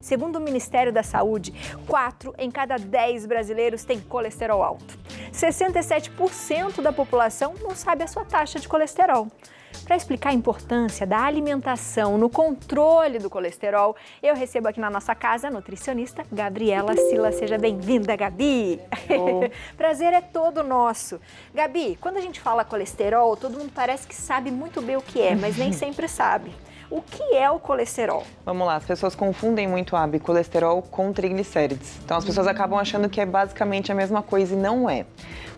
Segundo o Ministério da Saúde, 4 em cada 10 brasileiros têm colesterol alto. 67% da população não sabe a sua taxa de colesterol. Para explicar a importância da alimentação no controle do colesterol, eu recebo aqui na nossa casa a nutricionista Gabriela Sila. Seja bem-vinda, Gabi! Prazer é todo nosso. Gabi, quando a gente fala colesterol, todo mundo parece que sabe muito bem o que é, mas nem sempre sabe. O que é o colesterol? Vamos lá, as pessoas confundem muito, Abi, colesterol com triglicérides. Então as pessoas acabam achando que é basicamente a mesma coisa e não é.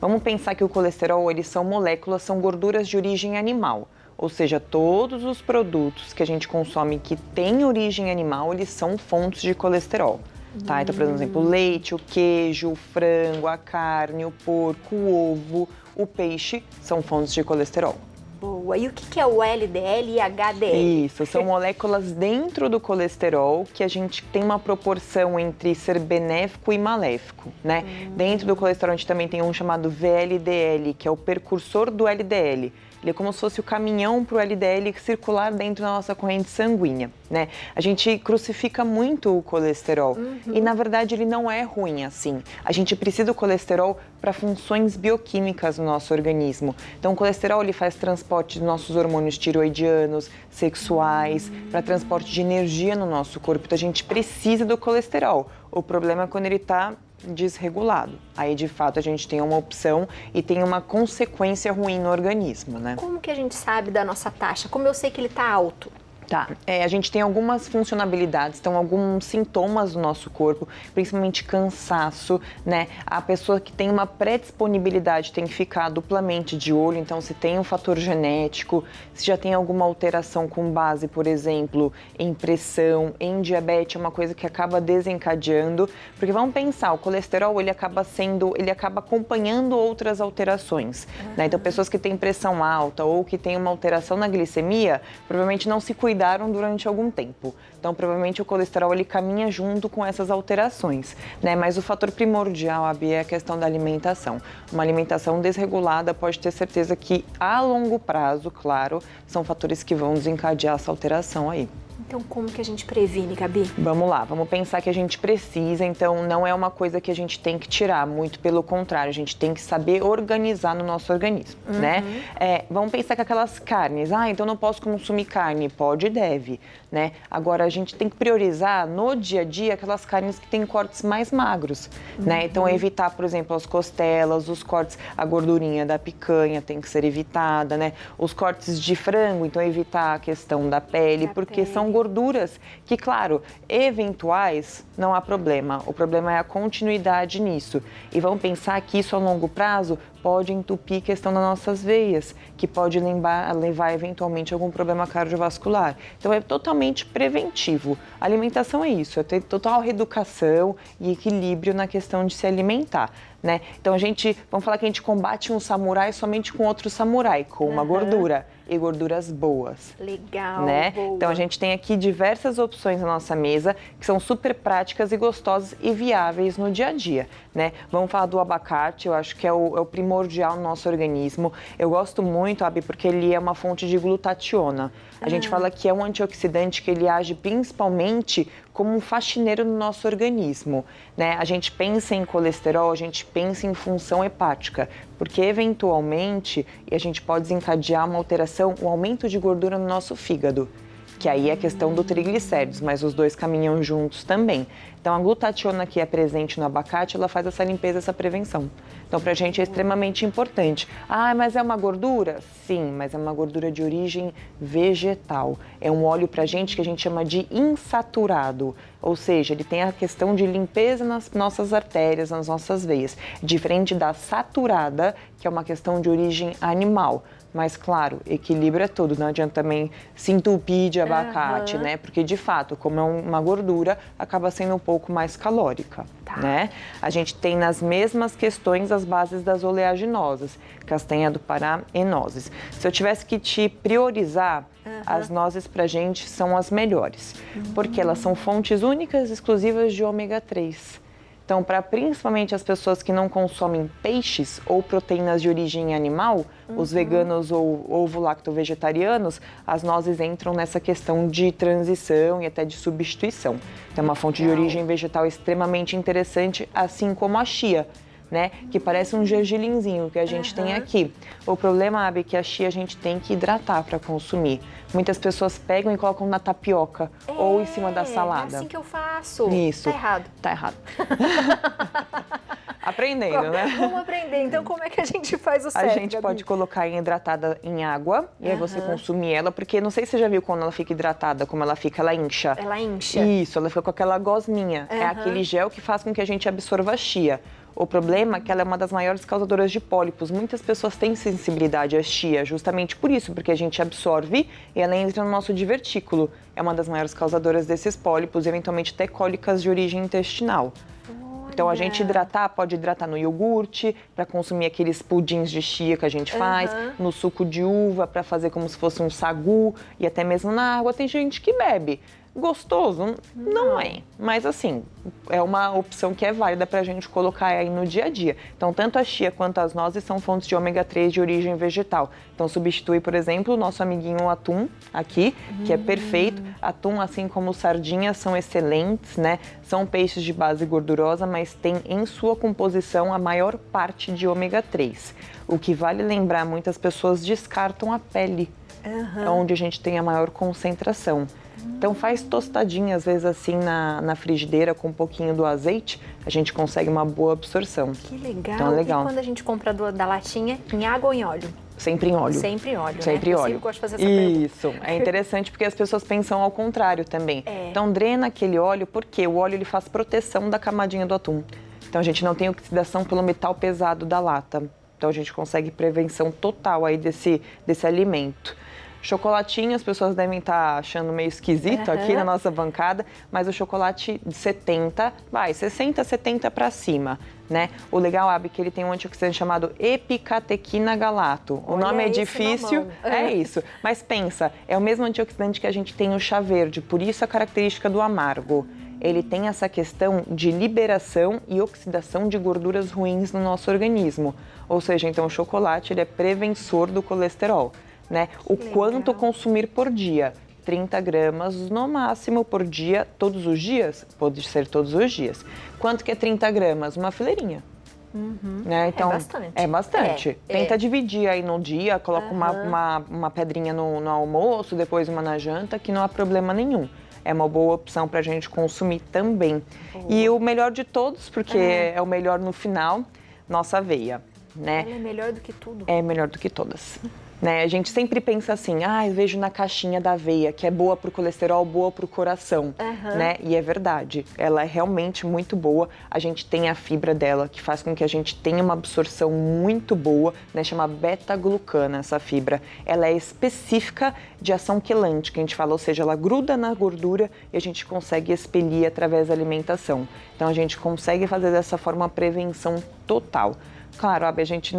Vamos pensar que o colesterol, eles são moléculas, são gorduras de origem animal. Ou seja, todos os produtos que a gente consome que têm origem animal, eles são fontes de colesterol. Tá? Então, por exemplo, o leite, o queijo, o frango, a carne, o porco, o ovo, o peixe são fontes de colesterol. Boa. E o que é o LDL e HDL? Isso, são moléculas dentro do colesterol que a gente tem uma proporção entre ser benéfico e maléfico, né? Dentro do colesterol a gente também tem um chamado VLDL, que é o precursor do LDL. Ele é como se fosse o caminhão para o LDL circular dentro da nossa corrente sanguínea, né? A gente crucifica muito o colesterol e, na verdade, ele não é ruim assim. A gente precisa do colesterol para funções bioquímicas no nosso organismo. Então, o colesterol ele faz transporte dos nossos hormônios tiroidianos, sexuais, para transporte de energia no nosso corpo. Então, a gente precisa do colesterol. O problema é quando ele está desregulado. Aí, de fato, a gente tem uma opção e tem uma consequência ruim no organismo, né? Como que a gente sabe da nossa taxa? Como eu sei que ele está alto? Tá, a gente tem algumas funcionalidades, então alguns sintomas do nosso corpo, principalmente cansaço, né? A pessoa que tem uma predisponibilidade tem que ficar duplamente de olho, então se tem um fator genético, se já tem alguma alteração com base, por exemplo, em pressão, em diabetes, é uma coisa que acaba desencadeando, porque vamos pensar, o colesterol ele acaba acompanhando outras alterações, né? Então pessoas que têm pressão alta ou que têm uma alteração na glicemia, provavelmente não se cuidaram durante algum tempo. Então, provavelmente o colesterol ele caminha junto com essas alterações, né? Mas o fator primordial, Abi, é a questão da alimentação. Uma alimentação desregulada pode ter certeza que a longo prazo, claro, são fatores que vão desencadear essa alteração aí. Então, como que a gente previne, Gabi? Vamos lá, vamos pensar que a gente precisa, então não é uma coisa que a gente tem que tirar, muito pelo contrário, a gente tem que saber organizar no nosso organismo, né? Vamos pensar que aquelas carnes, então não posso consumir carne, pode e deve, né? Agora, a gente tem que priorizar no dia a dia aquelas carnes que têm cortes mais magros, né? Então, evitar, por exemplo, as costelas, os cortes, a gordurinha da picanha tem que ser evitada, né? Os cortes de frango, então evitar a questão da pele, porque são gorduras que, claro, eventuais, não há problema. O problema é a continuidade nisso. E vamos pensar que isso a longo prazo pode entupir a questão das nossas veias, que pode levar eventualmente a algum problema cardiovascular. Então é totalmente preventivo. A alimentação é isso, é ter total reeducação e equilíbrio na questão de se alimentar, né? Então vamos falar que a gente combate um samurai somente com outro samurai, com uma gordura e gorduras boas. Legal, né? boa. Então a gente tem aqui diversas opções na nossa mesa que são super práticas e gostosas e viáveis no dia a dia, né? Vamos falar do abacate, eu acho que é o primordial no nosso organismo. Eu gosto muito, Abi, porque ele é uma fonte de glutationa. A gente fala que é um antioxidante que ele age principalmente como um faxineiro no nosso organismo, né? A gente pensa em colesterol, a gente pensa em função hepática, porque eventualmente a gente pode desencadear uma alteração, um aumento de gordura no nosso fígado, que aí é a questão do triglicéridos, mas os dois caminham juntos também. Então, a glutationa que é presente no abacate, ela faz essa limpeza, essa prevenção. Então, pra gente é extremamente importante. Mas é uma gordura? Sim, mas é uma gordura de origem vegetal. É um óleo pra gente que a gente chama de insaturado. Ou seja, ele tem a questão de limpeza nas nossas artérias, nas nossas veias. Diferente da saturada, que é uma questão de origem animal. Mas, claro, equilíbrio é tudo. Não adianta também se entupir de abacate, né? Porque, de fato, como é uma gordura, acaba sendo um pouco mais calórica, né? A gente tem nas mesmas questões as bases das oleaginosas, castanha do Pará e nozes. Se eu tivesse que te priorizar, as nozes pra gente são as melhores, porque elas são fontes únicas e exclusivas de ômega 3. Então, para principalmente as pessoas que não consomem peixes ou proteínas de origem animal, os veganos ou ovo-lacto-vegetarianos, as nozes entram nessa questão de transição e até de substituição. Então, é uma fonte de origem vegetal extremamente interessante, assim como a chia, né? Que parece um gergelinzinho que a gente tem aqui. O problema, Abby, é que a chia a gente tem que hidratar para consumir. Muitas pessoas pegam e colocam na tapioca ou em cima da salada. É assim que eu faço. Isso. Tá errado. Tá errado. Aprendendo, né? Vamos aprender. Então, como é que a gente faz o certo, A gente Gabi? pode colocar hidratada em água e aí você consumir ela, porque não sei se você já viu quando ela fica hidratada, como ela fica, ela incha. Ela incha. Isso, ela fica com aquela gosminha. É aquele gel que faz com que a gente absorva a chia. O problema é que ela é uma das maiores causadoras de pólipos. Muitas pessoas têm sensibilidade à chia, justamente por isso, porque a gente absorve e ela entra no nosso divertículo. É uma das maiores causadoras desses pólipos, eventualmente até cólicas de origem intestinal. Então, a gente pode hidratar no iogurte, para consumir aqueles pudins de chia que a gente faz, no suco de uva, para fazer como se fosse um sagu, e até mesmo na água. Tem gente que bebe. Gostoso? Não é. Mas, assim, é uma opção que é válida para a gente colocar aí no dia a dia. Então, tanto a chia quanto as nozes são fontes de ômega 3 de origem vegetal. Então, substitui, por exemplo, o nosso amiguinho atum aqui, que é perfeito. Atum, assim como sardinhas, são excelentes, né? São peixes de base gordurosa, mas tem em sua composição a maior parte de ômega 3. O que vale lembrar, muitas pessoas descartam a pele, onde a gente tem a maior concentração. Então faz tostadinha, às vezes assim, na frigideira com um pouquinho do azeite, a gente consegue uma boa absorção. Que legal. Então, é legal. E quando a gente compra da latinha, em água ou em óleo? Sempre em óleo. Sempre em óleo, Sempre né? óleo. Eu gosto de fazer essa pergunta. Isso. É interessante porque as pessoas pensam ao contrário também. Então drena aquele óleo, porque o óleo ele faz proteção da camadinha do atum. Então a gente não tem oxidação pelo metal pesado da lata. Então a gente consegue prevenção total aí desse alimento. Chocolatinho, as pessoas devem estar achando meio esquisito aqui na nossa bancada, mas o chocolate de 60, 70 para cima, né? O legal, Abby, é que ele tem um antioxidante chamado epicatequina galato. O nome é difícil, é isso. Mas pensa, é o mesmo antioxidante que a gente tem no chá verde, por isso a característica do amargo. Ele tem essa questão de liberação e oxidação de gorduras ruins no nosso organismo. Ou seja, então o chocolate ele é preventor do colesterol. Né? O quanto consumir por dia? 30 gramas no máximo por dia, todos os dias? Pode ser todos os dias. Quanto que é 30 gramas? Uma fileirinha. Né? Então, é bastante. Tenta dividir aí no dia, coloca uma pedrinha no almoço, depois uma na janta, que não há problema nenhum. É uma boa opção para a gente consumir também. E o melhor de todos, porque é o melhor no final, nossa aveia. Né? Ela é melhor do que tudo. É melhor do que todas. Né? A gente sempre pensa assim, eu vejo na caixinha da aveia, que é boa para o colesterol, boa para o coração, né? E é verdade, ela é realmente muito boa. A gente tem a fibra dela, que faz com que a gente tenha uma absorção muito boa, né? Chama beta-glucana essa fibra. Ela é específica de ação quelante, que a gente fala, ou seja, ela gruda na gordura e a gente consegue expelir através da alimentação. Então a gente consegue fazer dessa forma uma prevenção total. Claro, a gente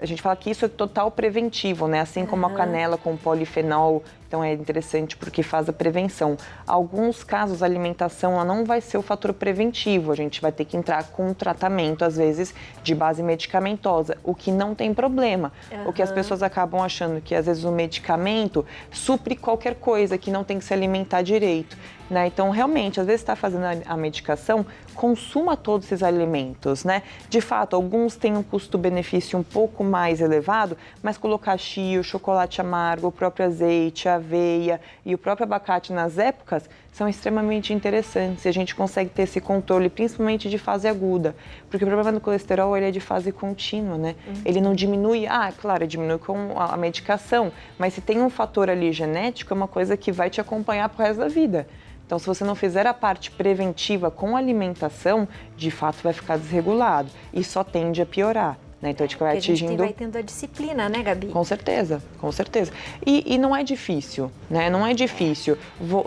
a gente fala que isso é total preventivo, né? Assim como a canela com polifenol, então é interessante porque faz a prevenção. Alguns casos, a alimentação ela não vai ser o fator preventivo, a gente vai ter que entrar com um tratamento, às vezes, de base medicamentosa, o que não tem problema. O que as pessoas acabam achando que, às vezes, o medicamento supre qualquer coisa, que não tem que se alimentar direito. Né? Então, realmente, às vezes está fazendo a medicação, consuma todos esses alimentos, né? De fato, alguns têm um custo-benefício um pouco mais elevado, mas colocar chia, o chocolate amargo, o próprio azeite, a aveia e o próprio abacate nas épocas são extremamente interessantes e a gente consegue ter esse controle, principalmente de fase aguda, porque o problema do colesterol ele é de fase contínua, né? Ele não diminui, claro, diminui com a medicação, mas se tem um fator ali genético, é uma coisa que vai te acompanhar pro resto da vida. Então, se você não fizer a parte preventiva com alimentação, de fato vai ficar desregulado e só tende a piorar. Né? Então, a gente vai atingindo... A gente vai tendo a disciplina, né, Gabi? Com certeza, com certeza. E não é difícil, né? Não é difícil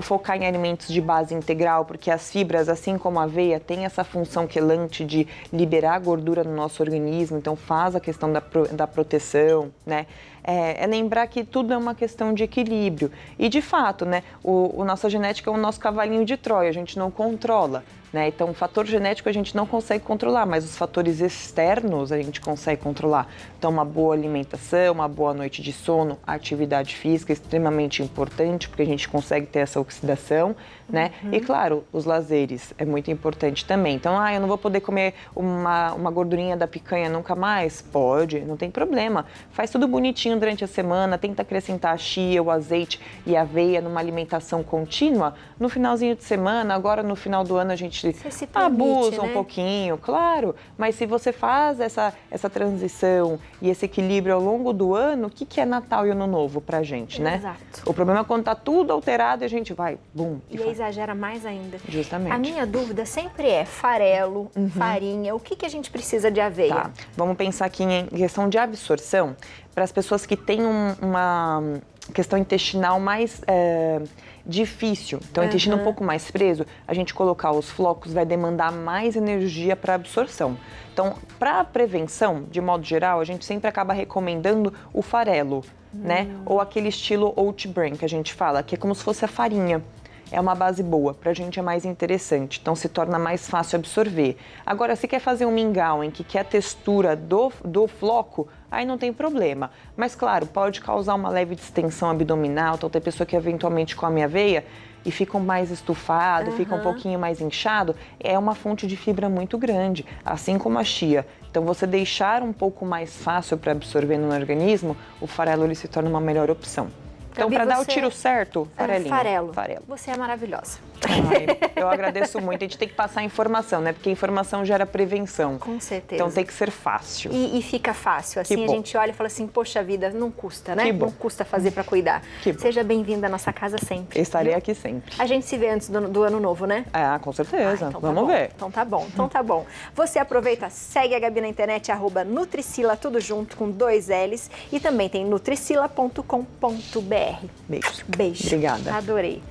focar em alimentos de base integral, porque as fibras, assim como a aveia, têm essa função quelante de liberar gordura no nosso organismo, então faz a questão da proteção, né? é lembrar que tudo é uma questão de equilíbrio. E, de fato, né, nossa genética é o nosso cavalinho de Troia, a gente não controla. Né? Então, o fator genético a gente não consegue controlar, mas os fatores externos a gente consegue controlar. Então, uma boa alimentação, uma boa noite de sono, a atividade física é extremamente importante, porque a gente consegue ter essa oxidação, né? E, claro, os lazeres é muito importante também. Então, eu não vou poder comer uma gordurinha da picanha nunca mais? Pode, não tem problema. Faz tudo bonitinho durante a semana, tenta acrescentar a chia, o azeite e a aveia numa alimentação contínua. No finalzinho de semana, agora no final do ano a gente abusa um pouquinho, claro, mas se você faz essa transição e esse equilíbrio ao longo do ano, o que é Natal e Ano Novo pra gente, né? Exato. O problema é quando tá tudo alterado e a gente vai, bum. E aí exagera mais ainda. Justamente. A minha dúvida sempre é farelo, farinha, o que a gente precisa de aveia? Tá. Vamos pensar aqui em questão de absorção, para as pessoas que têm uma questão intestinal mais difícil, então o intestino um pouco mais preso, a gente colocar os flocos vai demandar mais energia para absorção. Então, para prevenção, de modo geral, a gente sempre acaba recomendando o farelo, né? Ou aquele estilo oat bran que a gente fala, que é como se fosse a farinha. É uma base boa, pra gente é mais interessante, então se torna mais fácil absorver. Agora, se quer fazer um mingau em que quer a textura do floco, aí não tem problema. Mas claro, pode causar uma leve distensão abdominal, então tem pessoa que eventualmente come aveia e fica mais estufado, fica um pouquinho mais inchado, é uma fonte de fibra muito grande, assim como a chia. Então, você deixar um pouco mais fácil para absorver no organismo, o farelo ele se torna uma melhor opção. Então, para dar o tiro certo, farelinho. Farelo. Você é maravilhosa. Eu agradeço muito. A gente tem que passar informação, né? Porque informação gera prevenção. Com certeza. Então, tem que ser fácil. E fica fácil. Assim, a gente olha e fala assim, poxa vida, não custa, né? Que bom. Não custa fazer para cuidar. Seja bem-vinda à nossa casa sempre. Estarei aqui sempre. A gente se vê antes do ano novo, né? Com certeza. Então Vamos ver. Então tá bom. Você aproveita, segue a Gabi na internet, @Nutricila, tudo junto com 2 L's. E também tem nutricila.com.br. Beijo. Beijo. Obrigada. Adorei.